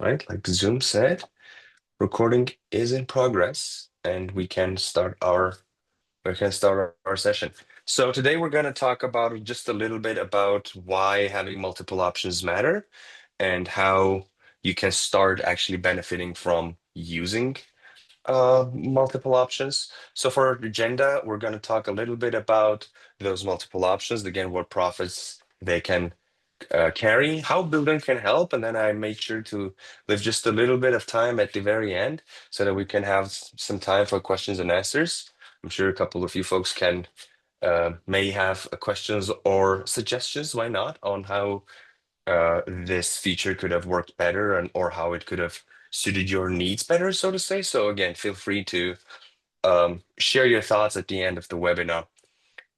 right? Like Zoom said, recording is in progress, and we can start our session. So today we're going to talk about just a little bit about why having multiple options matter and how you can start actually benefiting from using multiple options. So for our agenda, we're going to talk a little bit about those multiple options, again, what profits they can carry, how Buildern can help, and then I made sure to leave just a little bit of time at the very end so that we can have some time for questions and answers. I'm sure a couple of you folks can may have questions or suggestions, why not, on how this feature could have worked better and or how it could have suited your needs better, so to say. So again, feel free to share your thoughts at the end of the webinar.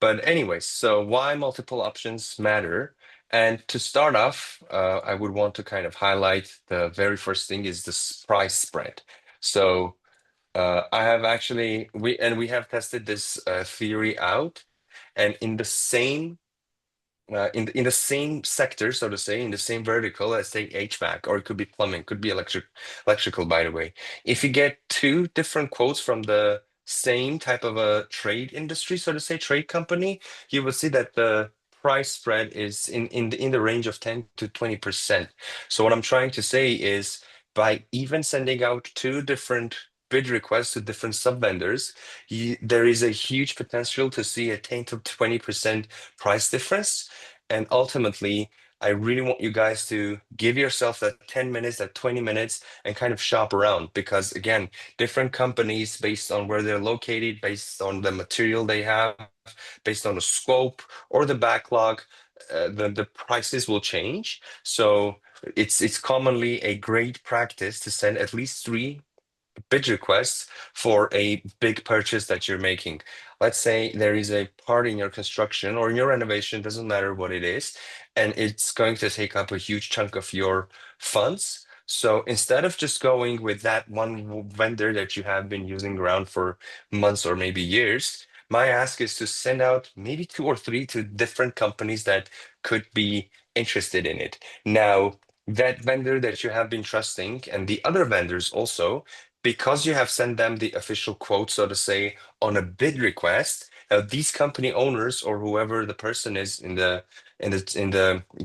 But anyways, so why multiple options matter? And to start off, I would want to kind of highlight the very first thing is this price spread. So I have actually we have tested this theory out, and in the same in the same sector, so to say, in the same vertical, let's say HVAC, or it could be plumbing, could be electrical, by the way. If you get two different quotes from the same type of a trade industry, so to say, trade company, you will see that the price spread is in the range of 10 to 20%. So what I'm trying to say is by even sending out two different bid requests to different sub vendors, there is a huge potential to see a 10 to 20% price difference. And ultimately, I really want you guys to give yourself that 10 minutes, that 20 minutes, and kind of shop around. Because again, different companies, based on where they're located, based on the material they have, based on the scope or the backlog, the prices will change. So it's commonly a great practice to send at least three bid requests for a big purchase that you're making. Let's say there is a part in your construction or in your renovation, doesn't matter what it is, and it's going to take up a huge chunk of your funds. So instead of just going with that one vendor that you have been using around for months or maybe years, my ask is to send out maybe two or three to different companies that could be interested in it. Now, that vendor that you have been trusting and the other vendors also, because you have sent them the official quote, so to say, on a bid request, these company owners or whoever the person is in the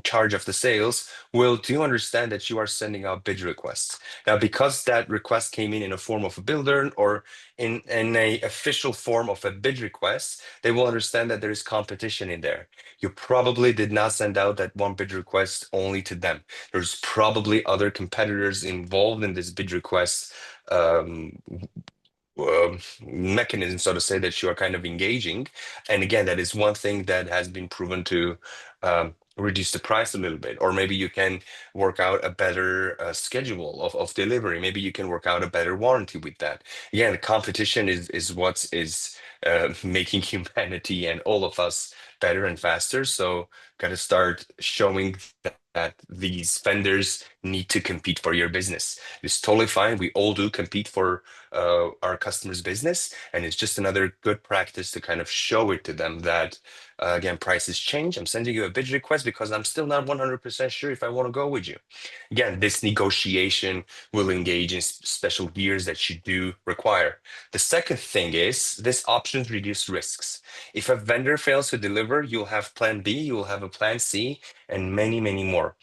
charge of the sales will do understand that you are sending out bid requests. Now, because that request came in a form of a builder or in a official form of a bid request, they will understand that there is competition in there. You probably did not send out that one bid request only to them. There's probably other competitors involved in this bid request um, mechanism, so to say, that you are kind of engaging. And again, that is one thing that has been proven to reduce the price a little bit. Or maybe you can work out a better schedule of delivery. Maybe you can work out a better warranty with that. Yeah, the competition is what is making humanity and all of us better and faster. So got to start showing that these vendors need to compete for your business. It's totally fine. We all do compete for our customers' business, and it's just another good practice to kind of show it to them that again, prices change. I'm sending you a bid request because I'm still not 100% sure if I want to go with you. Again, this negotiation will engage in special gears that you do require. The second thing is this options reduce risks. If a vendor fails to deliver, you'll have plan B, you'll have a plan C, and many, many more.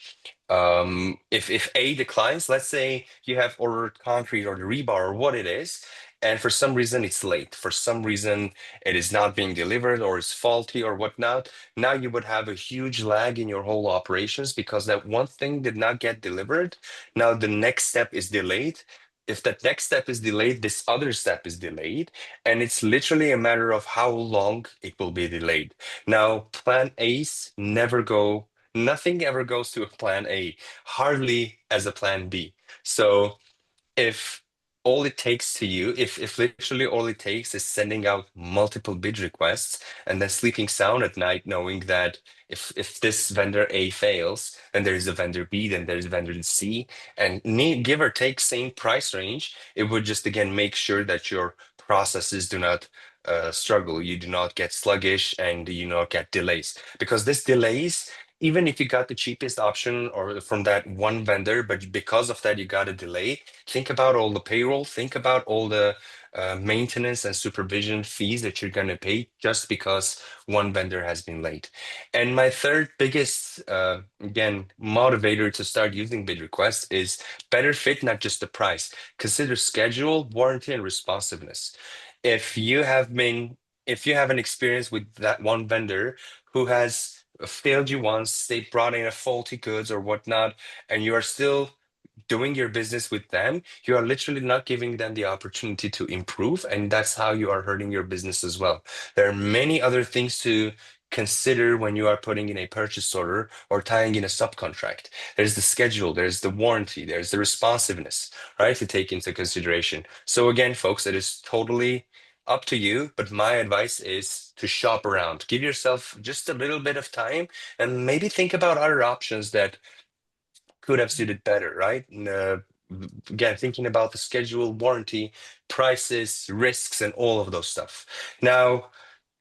If A declines, let's say you have ordered concrete or the rebar or what it is, and for some reason it's late, for some reason it is not being delivered or is faulty or whatnot, now you would have a huge lag in your whole operations because that one thing did not get delivered. Now the next step is delayed. If that next step is delayed, this other step is delayed, and it's literally a matter of how long it will be delayed. Now, plan A's never go. Nothing ever goes to a plan A, hardly as a plan B. So if all it takes to you, if literally all it takes is sending out multiple bid requests and then sleeping sound at night, knowing that if this vendor A fails, then there is a vendor B, then there's a vendor C, and give or take same price range, it would just again make sure that your processes do not struggle, you do not get sluggish, and you do not get delays. Because this delays even if you got the cheapest option or from that one vendor, but because of that you got a delay, think about all the payroll, think about all the maintenance and supervision fees that you're going to pay just because one vendor has been late. And my third biggest, again, motivator to start using bid requests is better fit, not just the price. Consider schedule, warranty, and responsiveness. If you have been, if you have an experience with that one vendor who has failed you once, they brought in a faulty goods or whatnot, and you are still doing your business with them, you are literally not giving them the opportunity to improve. And that's how you are hurting your business as well. There are many other things to consider when you are putting in a purchase order or tying in a subcontract. There's the schedule, there's the warranty, there's the responsiveness, right, to take into consideration. So again, folks, it is totally up to you, but my advice is to shop around. Give yourself just a little bit of time and maybe think about other options that could have suited better, right? And, again, thinking about the schedule, warranty, prices, risks, and all of those stuff. Now,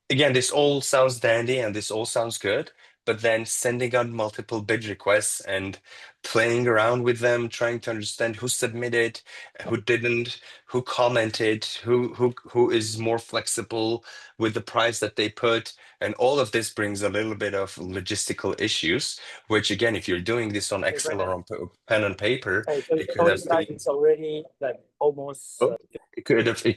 again, this all sounds dandy and this all sounds good, but then sending out multiple bid requests and playing around with them, trying to understand who submitted, who didn't, who commented, who is more flexible with the price that they put, and all of this brings a little bit of logistical issues. Which again, if you're doing this on Okay, Excel or Brennan. on pen and paper, Hey, so it could sorry, have guys, been. it's already like almost. Oh, it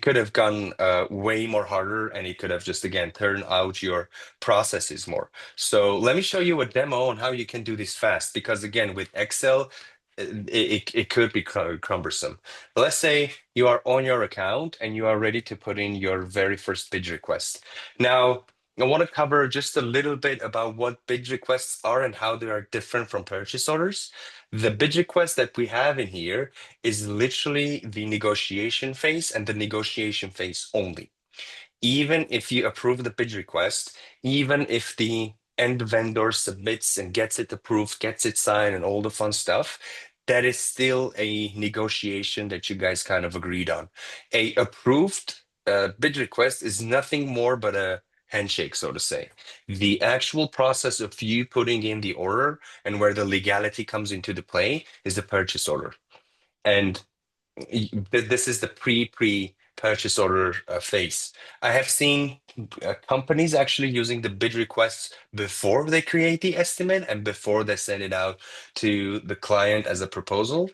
could have gone way more harder, and it could have just again turned out your processes more. So let me show you a demo on how you can do this fast. Because again, with Excel, it could be cumbersome. Let's say you are on your account and you are ready to put in your very first bid request. Now, I want to cover just a little bit about what bid requests are and how they are different from purchase orders. The bid request that we have in here is literally the negotiation phase and the negotiation phase only. Even if you approve the bid request, even if the end vendor submits and gets it approved, gets it signed, and all the fun stuff, that is still a negotiation that you guys kind of agreed on. A approved bid request is nothing more but a handshake, so to say. The actual process of you putting in the order and where the legality comes into the play is the purchase order. And this is the pre purchase order phase. I have seen companies actually using the bid requests before they create the estimate and before they send it out to the client as a proposal.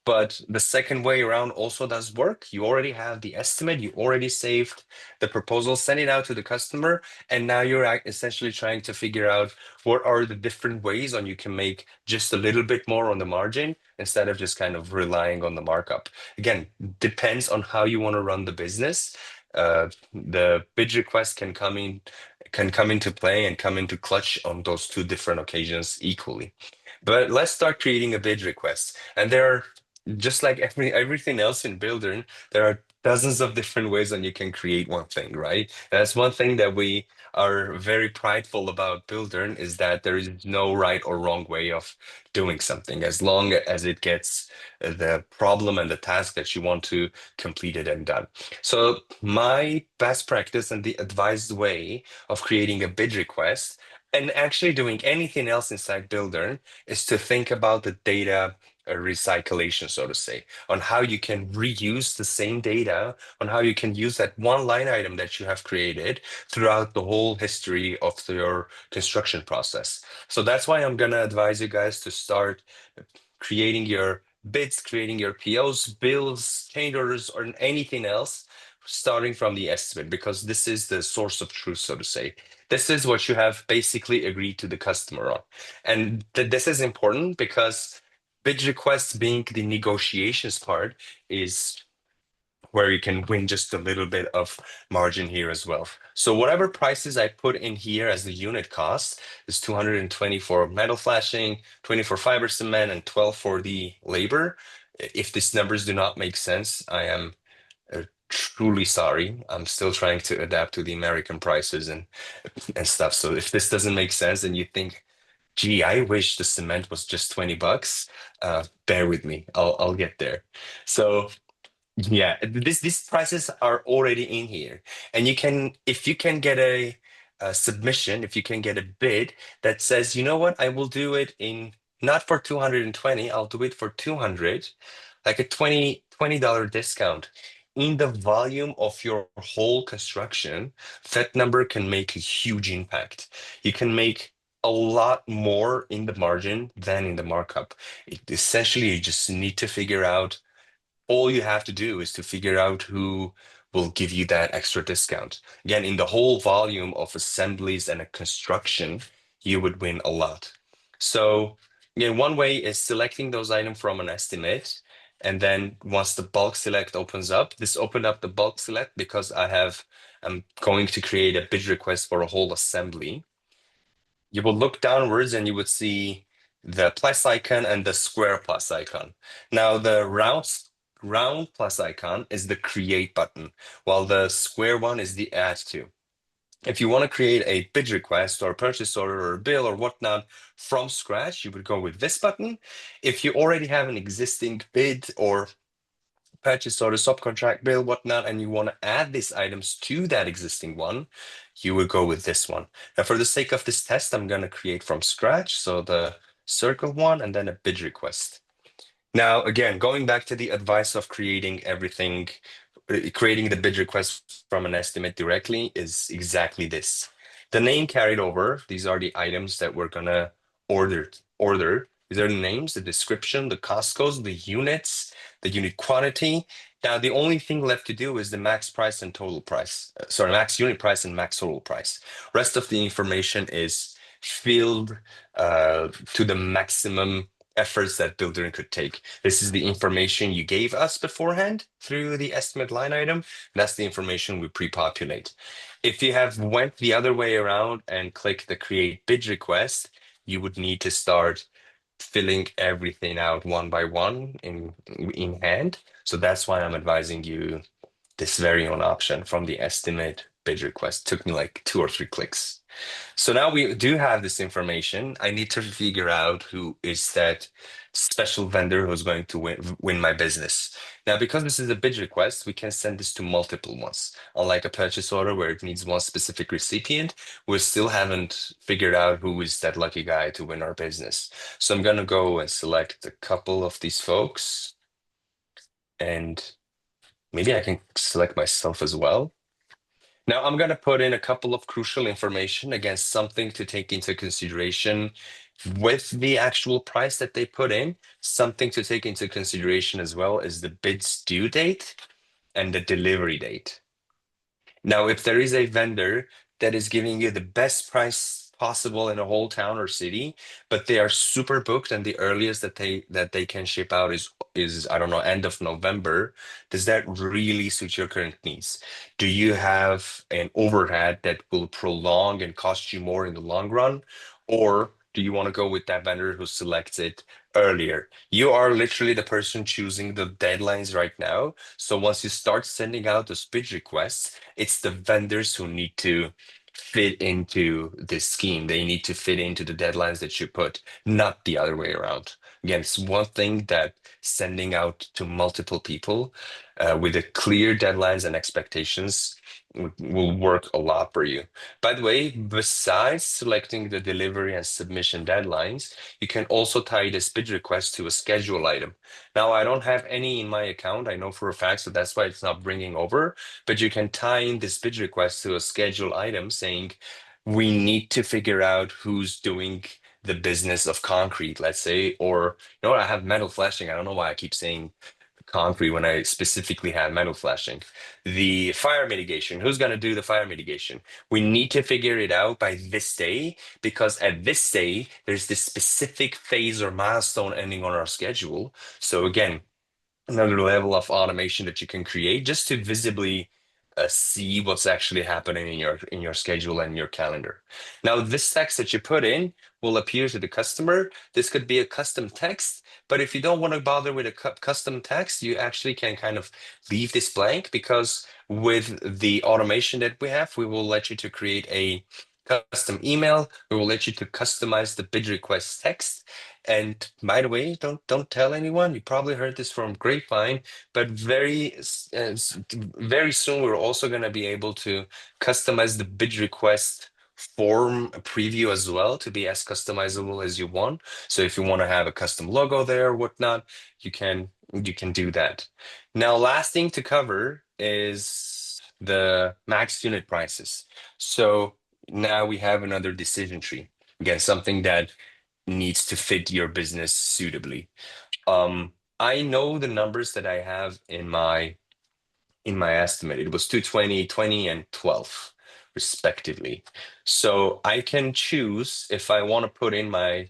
But the second way around also does work. You already have the estimate, you already saved the proposal, send it out to the customer, and now you're essentially trying to figure out what are the different ways on you can make just a little bit more on the margin instead of just kind of relying on the markup. Again, depends on how you want to run the business. The bid request can come into play and come into clutch on those two different occasions equally. But let's start creating a bid request. And there are, just like everything else in Buildern, there are dozens of different ways on you can create one thing, right? And that's one thing that we are very prideful about Buildern, is that there is no right or wrong way of doing something as long as it gets the problem and the task that you want to complete it and done. So my best practice and the advised way of creating a bid request and actually doing anything else inside Buildern is to think about the data recyclation, so to say, on how you can reuse the same data, on how you can use that one line item that you have created throughout the whole history of your construction process. So that's why I'm going to advise you guys to start creating your bids, creating your POs, bills, change orders, or anything else, starting from the estimate, because this is the source of truth, so to say. This is what you have basically agreed to the customer on. And this is important because bid requests being the negotiations part is where you can win just a little bit of margin here as well. So whatever prices I put in here as the unit cost is 220 for metal flashing, 20 for fiber cement, and 12 for the labor. If these numbers do not make sense, I am truly sorry. I'm still trying to adapt to the American prices and stuff. So if this doesn't make sense and you think, gee, I wish the cement was just 20 bucks, bear with me. I'll get there. So yeah, these prices are already in here, and you can, if you can get submission, if you can get a bid that says, you know what, I will do it in not for 220, I'll do it for 200, like a $20 discount in the volume of your whole construction, that number can make a huge impact. You can make a lot more in the margin than in the markup. Essentially, you just need to figure out, all you have to do is to figure out who will give you that extra discount. Again, in the whole volume of assemblies and a construction, you would win a lot. So, again, one way is selecting those items from an estimate. And then once the bulk select opens up, this opened up the bulk select because I'm going to create a bid request for a whole assembly. You will look downwards and you would see the plus icon and the square plus icon. Now the round plus icon is the create button, while the square one is the add to. If you want to create a bid request or a purchase order or a bill or whatnot from scratch, you would go with this button. If you already have an existing bid or purchase order, subcontract bill, whatnot, and you want to add these items to that existing one, you would go with this one. Now, for the sake of this test, I'm going to create from scratch. So the circle one and then a bid request. Now, again, going back to the advice of creating everything, creating the bid request from an estimate directly is exactly this. The name carried over, these are the items that we're gonna order. These are the names, the description, the cost codes, the units, the unit quantity. Now, the only thing left to do is the max price and total price. Sorry, max unit price and max total price. Rest of the information is filled to the maximum efforts that Buildern could take. This is the information you gave us beforehand through the estimate line item. That's the information we pre-populate. If you have went the other way around and click the create bid request, you would need to start filling everything out one by one in hand. So that's why I'm advising you this very own option from the estimate bid request. Took me like 2 or 3 clicks. So now we do have this information. I need to figure out who is that special vendor who's going to win my business. Now, because this is a bid request, we can send this to multiple ones. Unlike a purchase order where it needs one specific recipient, we still haven't figured out who is that lucky guy to win our business. So I'm going to go and select a couple of these folks, and maybe I can select myself as well. Now I'm going to put in a couple of crucial information, against something to take into consideration with the actual price that they put in. Something to take into consideration as well is the bid's due date and the delivery date. Now, if there is a vendor that is giving you the best price possible in a whole town or city, but they are super booked and the earliest that they can ship out is I don't know, end of November, does that really suit your current needs? Do you have an overhead that will prolong and cost you more in the long run? Or do you want to go with that vendor who selects it earlier? You are literally the person choosing the deadlines right now. So once you start sending out those bid requests, it's the vendors who need to fit into this scheme. They need to fit into the deadlines that you put, not the other way around. Again, it's one thing that sending out to multiple people with a clear deadlines and expectations will work a lot for you. By the way, besides selecting the delivery and submission deadlines, you can also tie this bid request to a schedule item. Now, I don't have any in my account, I know for a fact, so that's why it's not bringing over, but you can tie in this bid request to a schedule item saying, we need to figure out who's doing the business of concrete, let's say, or, you know what, I have metal flashing. I don't know why I keep saying concrete when I specifically have metal flashing. The fire mitigation, who's going to do the fire mitigation? We need to figure it out by this day, because at this day, there's this specific phase or milestone ending on our schedule. So again, another level of automation that you can create just to visibly see what's actually happening in your schedule and your calendar. Now, this text that you put in will appear to the customer. This could be a custom text, but if you don't want to bother with a custom text, you actually can kind of leave this blank, because with the automation that we have, we will let you to create a custom email. We will let you to customize the bid request text. And by the way, don't tell anyone. You probably heard this from Grapevine, but very soon we're also going to be able to customize the bid request form preview as well to be as customizable as you want. So if you want to have a custom logo there or whatnot, you can do that. Now, last thing to cover is the max unit prices. So now we have another decision tree. Again, something that needs to fit your business suitably. I know the numbers that I have in my estimate. It was 220, 20, and 12, respectively. So I can choose if I want to put in my,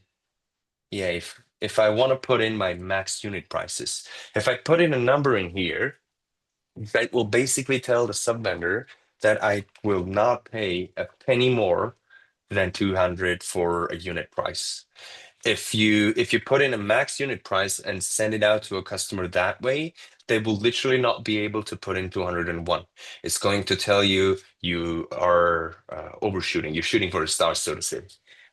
yeah, if I want to put in my max unit prices. If I put in a number in here, that will basically tell the sub vendor that I will not pay a penny more than 200 for a unit price. If you put in a max unit price and send it out to a customer that way, they will literally not be able to put in 201. It's going to tell you you are overshooting. You're shooting for the stars, so to say.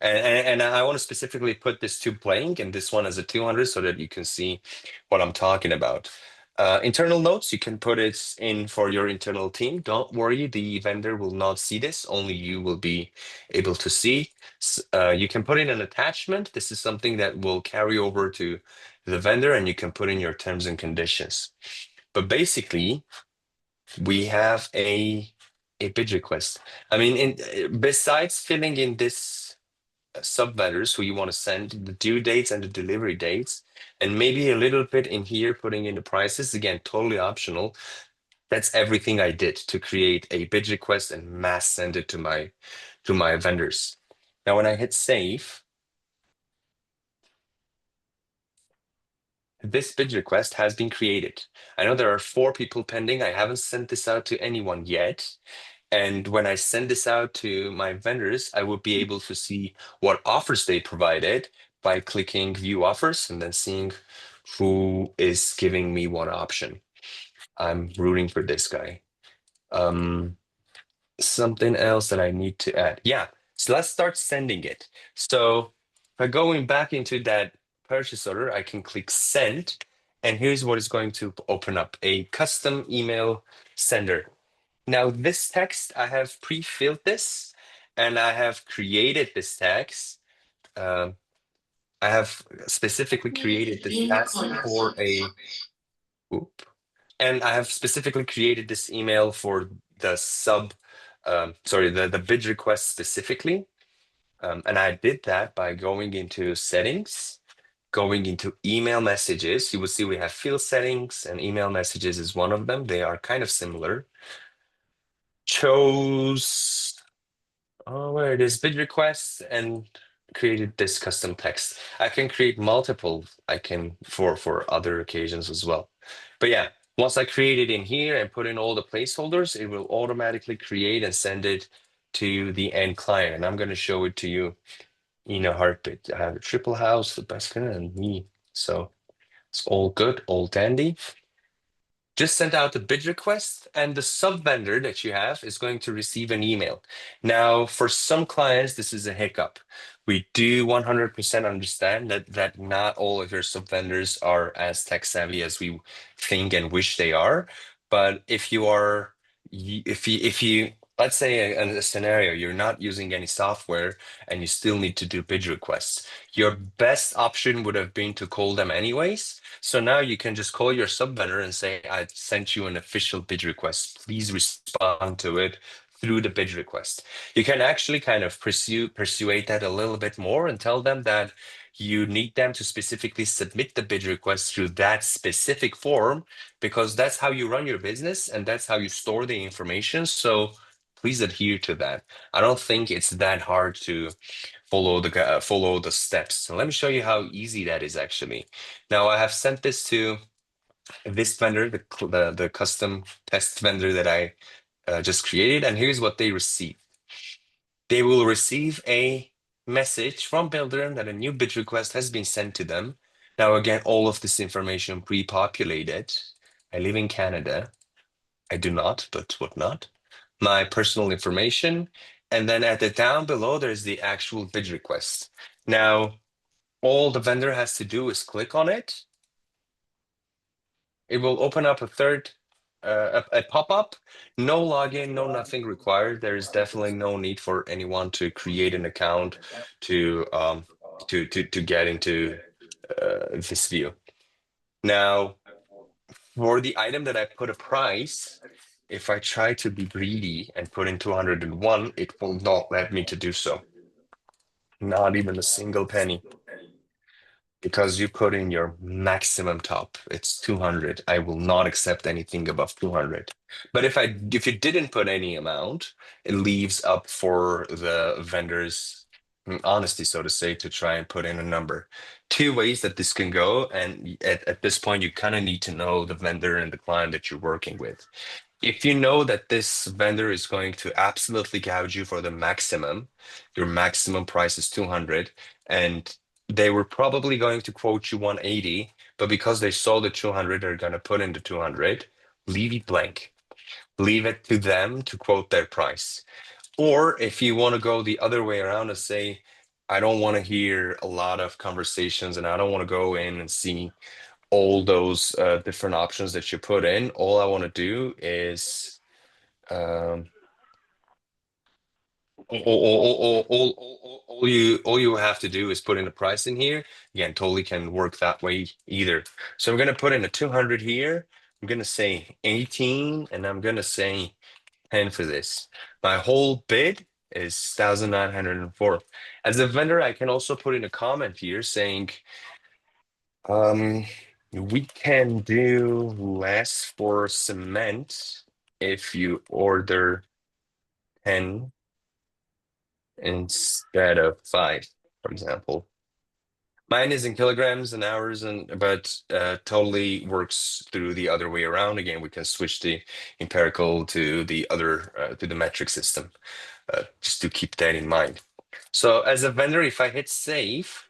And I want to specifically put this to blank and this one as a 200 so that you can see what I'm talking about. Internal notes, you can put it in for your internal team. Don't worry, the vendor will not see this. Only you will be able to see. You can put in an attachment. This is something that will carry over to the vendor, and you can put in your terms and conditions. But basically, we have a bid request. I mean, besides filling in this sub vendors who you want to send the due dates and the delivery dates, and maybe a little bit in here putting in the prices, again, totally optional. That's everything I did to create a bid request and mass send it to my vendors. Now, when I hit save, this bid request has been created. I know there are 4 people pending. I haven't sent this out to anyone yet. And when I send this out to my vendors, I will be able to see what offers they provided by clicking view offers and then seeing who is giving me what option. I'm rooting for this guy. Um, Something else that I need to add. Yeah, so let's start sending it. So by going back into that purchase order, I can click send, and here's what is going to open up: a custom email sender. Now, this text, I have pre-filled this, and I have created this text. Um, I have specifically created this text for a, oop, and I have specifically created this email for the the bid request specifically. And I did that by going into settings, going into email messages. You will see we have field settings, and email messages is one of them. They are kind of similar. Chose, oh, where it is, bid requests, and created this custom text. I can create multiple, I can for other occasions as well. But yeah, once I create it in here and put in all the placeholders, it will automatically create and send it to the end client. And I'm going to show it to you in a heartbeat. I have a triple house, the best kind, and me. So it's all good, all dandy. Just send out the bid request, and the sub vendor that you have is going to receive an email. Now, for some clients, this is a hiccup. We do 100% understand that not all of your sub vendors are as tech savvy as we think and wish they are. But if you are, if you let's say a scenario, you're not using any software and you still need to do bid requests, your best option would have been to call them anyways. So now you can just call your sub vendor and say, I sent you an official bid request. Please respond to it through the bid request. You can actually kind of persuade that a little bit more and tell them that you need them to specifically submit the bid request through that specific form, because that's how you run your business and that's how you store the information. So please adhere to that. I don't think it's that hard to follow the steps. So let me show you how easy that is actually. Now I have sent this to this vendor, the custom test vendor that I just created, and here's what they receive. They will receive a message from Buildern that a new bid request has been sent to them. Now again, all of this information pre-populated. I live in Canada. I do not, but what not? My personal information, and then at the down below, there's the actual bid request. Now, all the vendor has to do is click on it. It will open up a third a pop-up. No login, no nothing required. There is definitely no need for anyone to create an account to get into this view. Now, for the item that I put a price, if I try to be greedy and put in 201, it will not let me to do so. Not even a single penny. Because you put in your maximum top, it's 200. I will not accept anything above 200. But if you didn't put any amount, it leaves up for the vendor's honesty, so to say, to try and put in a number. Two ways that this can go, and at this point, you kind of need to know the vendor and the client that you're working with. If you know that this vendor is going to absolutely gouge you for the maximum, your maximum price is 200, and they were probably going to quote you 180, but because they sold at 200, they're going to put in the 200, leave it blank. Leave it to them to quote their price. Or if you want to go the other way around and say, I don't want to hear a lot of conversations and I don't want to go in and see all those different options that you put in. All I want to do is um, all you have to do is put in a price in here. Again, totally can work that way either. So I'm gonna put in a 200 here. I'm gonna say 18, and I'm gonna say 10 for this. My whole bid is 1,904. As a vendor, I can also put in a comment here saying, um, we can do less for cement if you order 10 instead of 5, for example. Mine is in kilograms and hours, and but totally works through the other way around. Again, we can switch the empirical to the other to the metric system, just to keep that in mind. So as a vendor, if I hit save,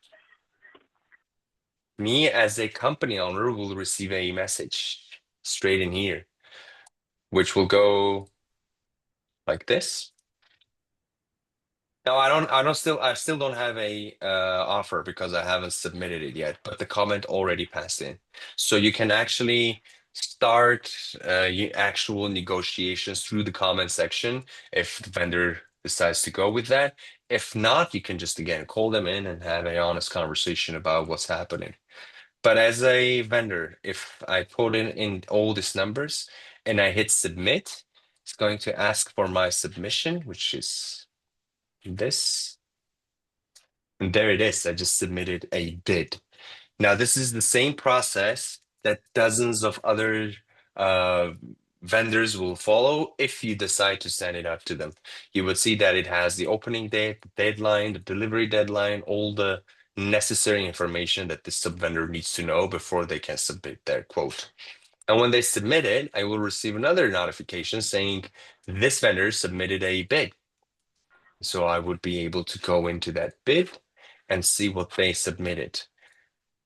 me as a company owner will receive a message straight in here, which will go like this. No, I still don't have a offer because I haven't submitted it yet, but the comment already passed in. So you can actually start actual negotiations through the comment section if the vendor decides to go with that. If not, you can just again call them in and have a honest conversation about what's happening. But as a vendor, if I put in all these numbers and I hit submit, it's going to ask for my submission, which is this. And there it is. I just submitted a bid. Now, this is the same process that dozens of other uh, vendors will follow if you decide to send it out to them. You would see that it has the opening date, the deadline, the delivery deadline, all the necessary information that the sub vendor needs to know before they can submit their quote. And when they submit it, I will receive another notification saying this vendor submitted a bid. So I would be able to go into that bid and see what they submitted.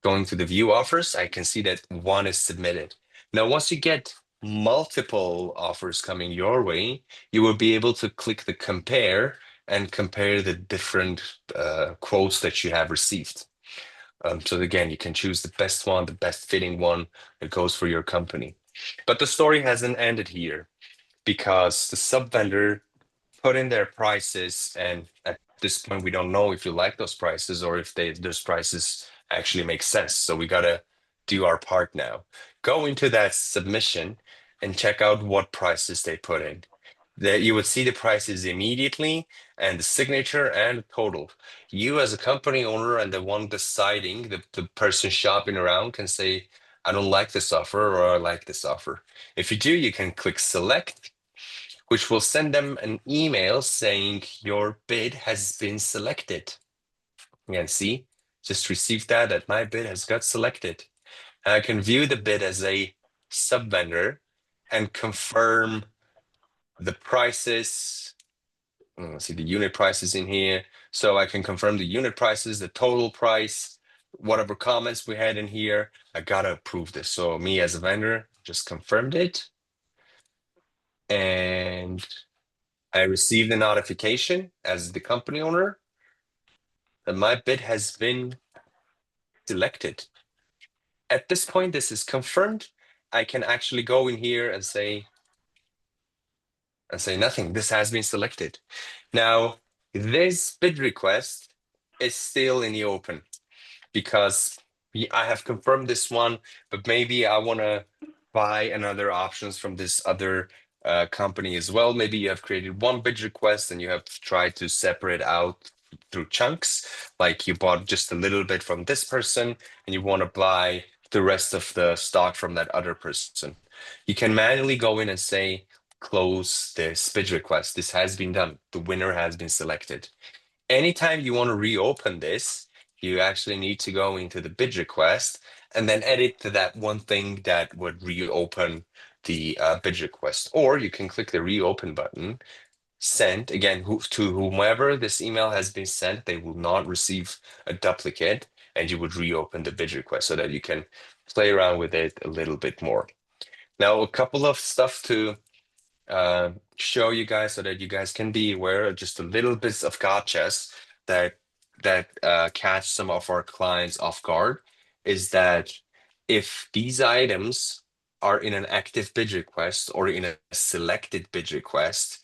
Going to the view offers, I can see that one is submitted. Now, once you get multiple offers coming your way, you will be able to click the compare and compare the different quotes that you have received. So again, you can choose the best one, the best fitting one that goes for your company. But the story hasn't ended here because the sub vendor put in their prices, and at this point, we don't know if you like those prices or if those prices actually make sense. So we gotta do our part now. Go into that submission and check out what prices they put in. That you would see the prices immediately and the signature and the total. You as a company owner and the one deciding, the person shopping around can say, I don't like this offer or I like this offer. If you do, you can click select, which will send them an email saying your bid has been selected. Again, see, just received that my bid has got selected. And I can view the bid as a sub vendor and confirm the prices. Let's see the unit prices in here. So I can confirm the unit prices, the total price, whatever comments we had in here. I gotta approve this. So me as a vendor just confirmed it. And I received a notification as the company owner that my bid has been selected. At this point, this is confirmed I can actually go in here and say nothing. This has been selected. Now, this bid request is still in the open because I have confirmed this one, but maybe I want to buy another options from this other company as well. Maybe you have created one bid request and you have tried to separate out through chunks, like you bought just a little bit from this person and you want to buy the rest of the stock from that other person. You can manually go in and say, close this bid request. This has been done. The winner has been selected. Anytime you want to reopen this, you actually need to go into the bid request and then edit to that one thing that would reopen the bid request. Or you can click the reopen button, send again to whomever this email has been sent. They will not receive a duplicate, and you would reopen the bid request so that you can play around with it a little bit more. Now, a couple of stuff to show you guys so that you guys can be aware of just a little bits of gotchas that catch some of our clients off guard is that if these items are in an active bid request or in a selected bid request,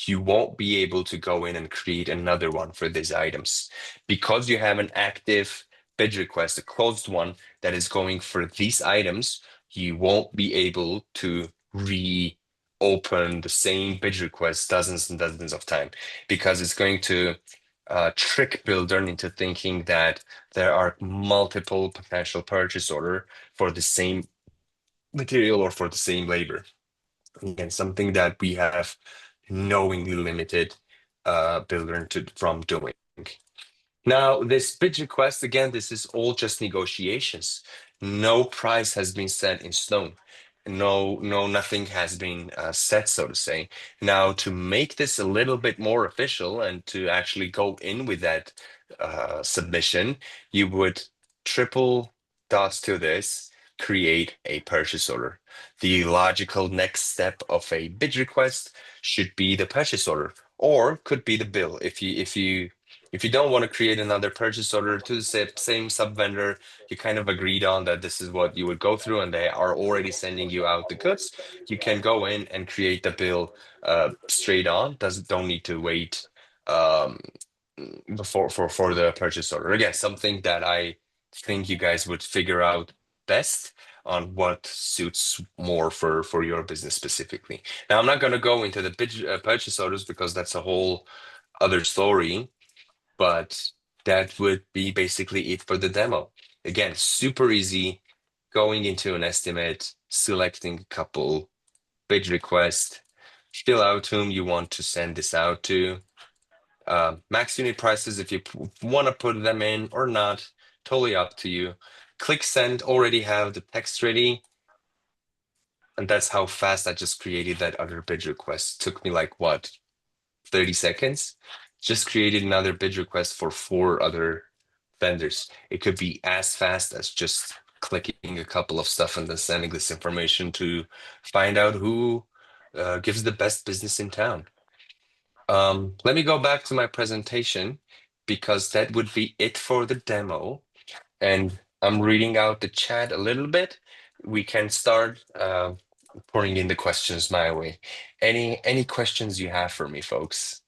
you won't be able to go in and create another one for these items because you have an active bid request, a closed one that is going for these items. You won't be able to reopen the same bid request dozens and dozens of times because it's going to trick Buildern into thinking that there are multiple potential purchase order for the same material or for the same labor. Again, something that we have knowingly limited Buildern from doing. Now, this bid request, again, this is all just negotiations. No price has been set in stone. Nothing has been set, so to say. Now, to make this a little bit more official and to actually go in with that submission, you would triple dots to this, create a purchase order. The logical next step of a bid request should be the purchase order, or could be the bill. If you don't want to create another purchase order to the same sub vendor, you kind of agreed on that this is what you would go through and they are already sending you out the goods, you can go in and create the bill straight on. Don't need to wait before for the purchase order. Again, something that I think you guys would figure out best on what suits more for your business specifically. Now, I'm not going to go into the purchase orders because that's a whole other story, but that would be basically it for the demo. Again, super easy, going into an estimate, selecting a couple, bid request, fill out whom you want to send this out to. Max unit prices, if you want to put them in or not, totally up to you. Click send, already have the text ready. And that's how fast I just created that other bid request. Took me like, what, 30 seconds? Just created another bid request for 4 other vendors. It could be as fast as just clicking a couple of stuff and then sending this information to find out who gives the best business in town. Let me go back to my presentation because that would be it for the demo. And I'm reading out the chat a little bit. We can start pouring in the questions my way. Any questions you have for me, folks?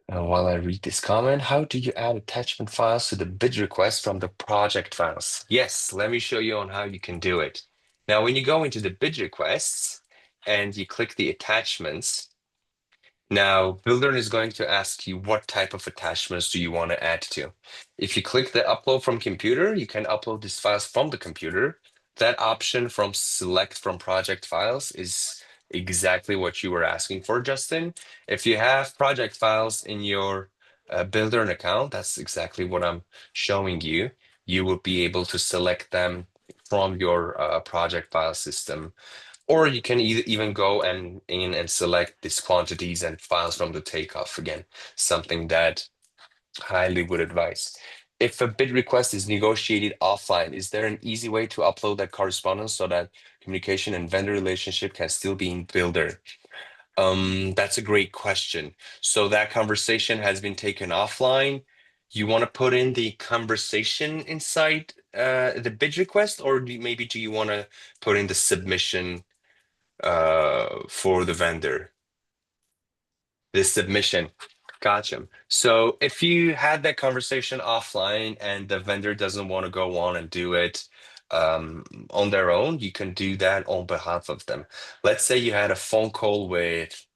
While I read this comment, how do you add attachment files to the bid request from the project files? Yes, let me show you on how you can do it. Now, when you go into the bid requests and you click the attachments, now Buildern is going to ask you what type of attachments do you want to add to. If you click the upload from computer, you can upload these files from the computer. That option from select from project files is exactly what you were asking for, Justin. If you have project files in your Buildern account, that's exactly what I'm showing you. You will be able to select them from your project file system. Or you can even go in and select these quantities and files from the takeoff. Again, something that highly would advise. If a bid request is negotiated offline, is there an easy way to upload that correspondence so that communication and vendor relationship can still be in Builder? That's a great question. So that conversation has been taken offline. You want to put in the conversation inside the bid request, or maybe do you want to put in the submission for the vendor? The submission. Gotcha. So if you had that conversation offline and the vendor doesn't want to go on and do it on their own, you can do that on behalf of them. Let's say you had a phone call with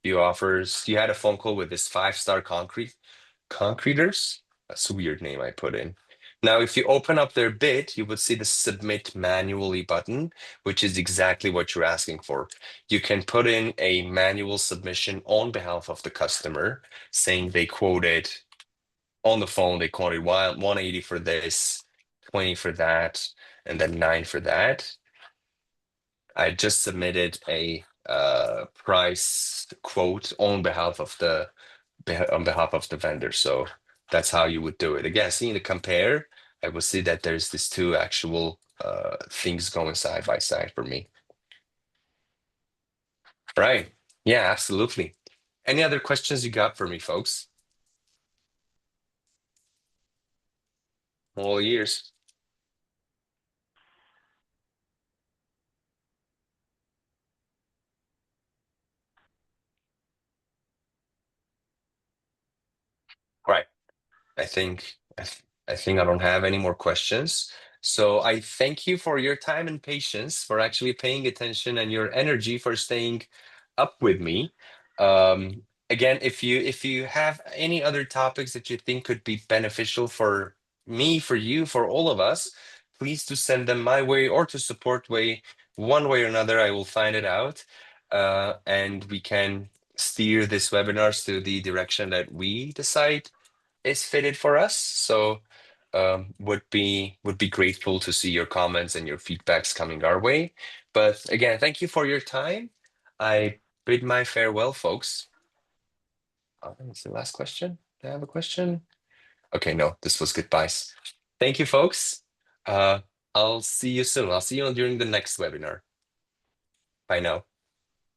you had a phone call with this five-star concreters. That's a weird name I put in. Now, if you open up their bid, you would see the submit manually button, which is exactly what you're asking for. You can put in a manual submission on behalf of the customer, saying they quoted on the phone, they quoted 180 for this, 20 for that, and then 9 for that. I just submitted a price quote on behalf of the vendor. So that's how you would do it. Again, seeing the compare, I will see that there's these two actual things going side by side for me. Right. Yeah, absolutely. Any other questions you got for me, folks? All ears. Right. I think I think I don't have any more questions. So I thank you for your time and patience, for actually paying attention, and your energy for staying up with me. Again, if you have any other topics that you think could be beneficial for me, for you, for all of us, please do send them my way or to support way, one way or another. I will find it out, and we can steer this webinars to the direction that we decide is fitted for us. So would be grateful to see your comments and your feedbacks coming our way. But again, thank you for your time. I bid my farewell, folks. It's the last question. Do I have a question? Okay, no, this was goodbyes. Thank you, folks. Uh, I'll see you soon. I'll see you during the next webinar. Bye now.